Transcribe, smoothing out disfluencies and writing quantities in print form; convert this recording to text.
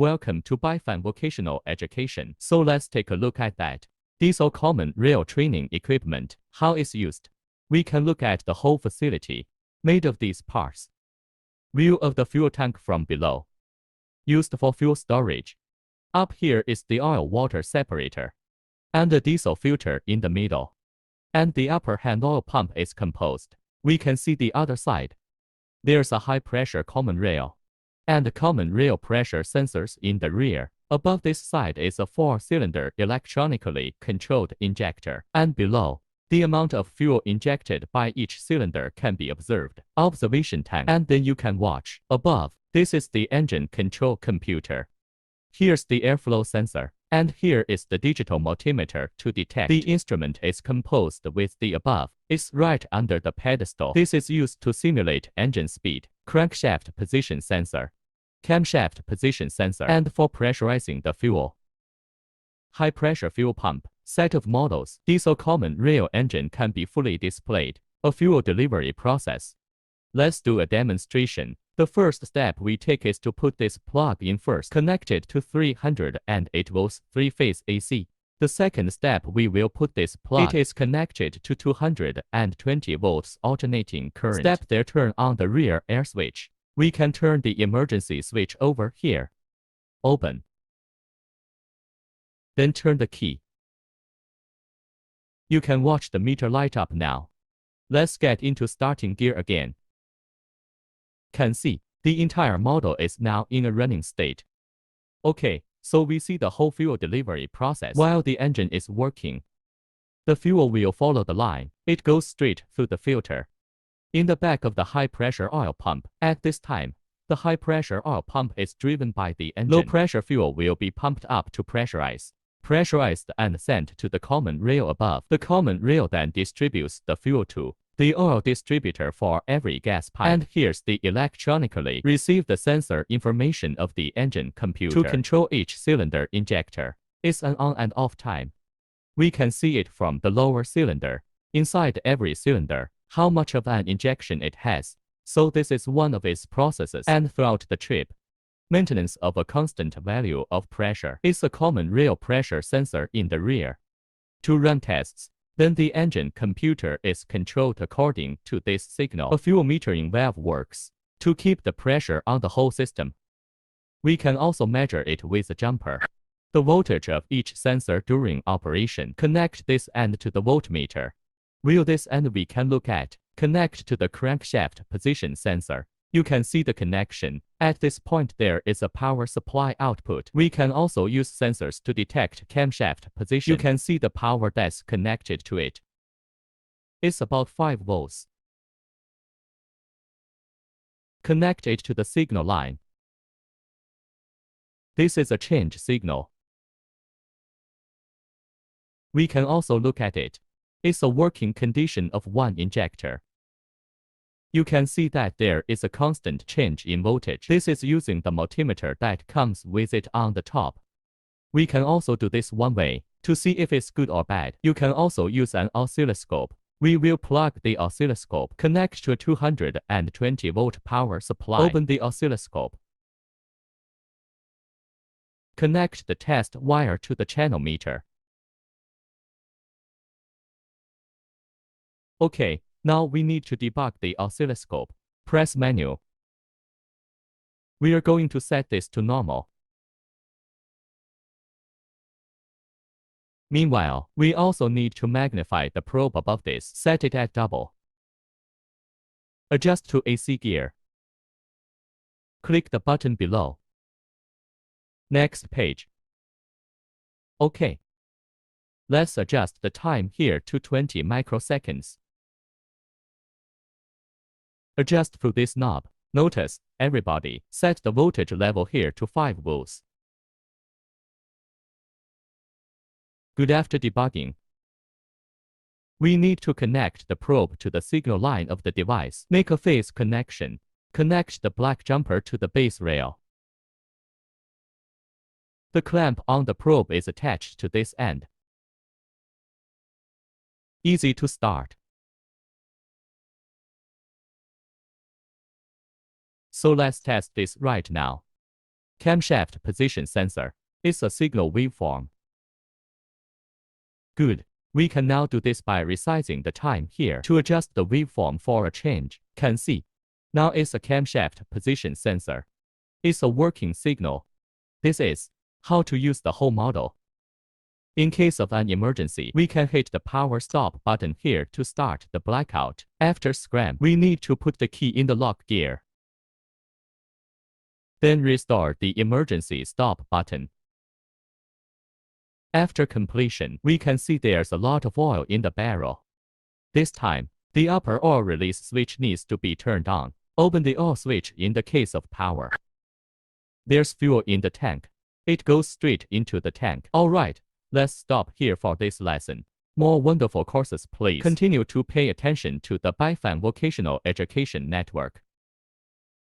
Welcome to Baifan Vocational Education. So let's take a look at that. Diesel common rail training equipment, how it's used. We can look at the whole facility, made of these parts. View of the fuel tank from below. Used for fuel storage. Up here is the oil-water separator. And the diesel filter in the middle. And the upper hand oil pump is composed. We can see the other side. There's a high-pressure common rail. And common rail pressure sensors in the rear. Above this side is a 4-cylinder electronically controlled injector. And below, the amount of fuel injected by each cylinder can be observed. Observation tank. And then you can watch. Above, this is the engine control computer. Here's the airflow sensor. And here is the digital multimeter to detect. The instrument is composed with the above. It's right under the pedestal. This is used to simulate engine speed. Crankshaft position sensor. Camshaft position sensor. And for pressurizing the fuel. High pressure fuel pump. Set of models. Diesel common rail engine can be fully displayed. A fuel delivery process. Let's do a demonstration. The first step we take is to put this plug in first, connected to 308 volts 3-phase AC. The second step we will put this plug. It is connected to 220 volts alternating current. Step there, turn on the rear air switch. We can turn the emergency switch over here. Open. Then turn the key. You can watch the meter light up now. Let's get into starting gear again. Can see, the entire model is now in a running state. Okay, so we see the whole fuel delivery process while the engine is working. The fuel will follow the line. It goes straight through the filter. In the back of the high-pressure oil pump, at this time, the high-pressure oil pump is driven by the engine. Low-pressure fuel will be pumped up to pressurize. Pressurized and sent to the common rail above. The common rail then distributes the fuel to the oil distributor for every gas pipe. And here's the electronically receive the sensor information of the engine computer to control each cylinder injector. It's an on and off time. We can see it from the lower cylinder. Inside every cylinder, how much of an injection it has. So this is one of its processes. And throughout the trip, maintenance of a constant value of pressure is a common rail pressure sensor in the rear. To run tests, then the engine computer is controlled according to this signal. A fuel metering valve works to keep the pressure on the whole system. We can also measure it with a jumper. The voltage of each sensor during operation. Connect this end to the voltmeter. While this end we can look at, connect to the crankshaft position sensor. You can see the connection. At this point there is a power supply output. We can also use sensors to detect camshaft position. You can see the power that's connected to it. It's about 5 volts. Connect it to the signal line. This is a change signal. We can also look at it. It's a working condition of one injector. You can see that there is a constant change in voltage. This is using the multimeter that comes with it on the top. We can also do this one way. To see if it's good or bad, you can also use an oscilloscope. We will plug the oscilloscope, connect to a 220 volt power supply. Open the oscilloscope. Connect the test wire to the channel meter. Okay. Now we need to debug the oscilloscope. Press menu. We are going to set this to normal. Meanwhile, we also need to magnify the probe above this. Set it at double. Adjust to AC gear. Click the button below. Next page. Okay. Let's adjust the time here to 20 microseconds. Adjust through this knob. Notice, everybody, set the voltage level here to 5 volts. Good. After debugging, we need to connect the probe to the signal line of the device. Make a phase connection. Connect the black jumper to the base rail. The clamp on the probe is attached to this end. Easy to start. So let's test this right now. Camshaft position sensor. It's a signal waveform. Good. We can now do this by resizing the time here to adjust the waveform for a change. Can see. Now it's a camshaft position sensor. It's a working signal. This is how to use the whole model. In case of an emergency, we can hit the power stop button here to start the blackout. After scram, we need to put the key in the lock gear. Then restore the emergency stop button. After completion, we can see there's a lot of oil in the barrel. This time, the upper oil release switch needs to be turned on. Open the oil switch in the case of power. There's fuel in the tank. It goes straight into the tank. Alright, let's stop here for this lesson. More wonderful courses please continue to pay attention to the Baifan Vocational Education Network.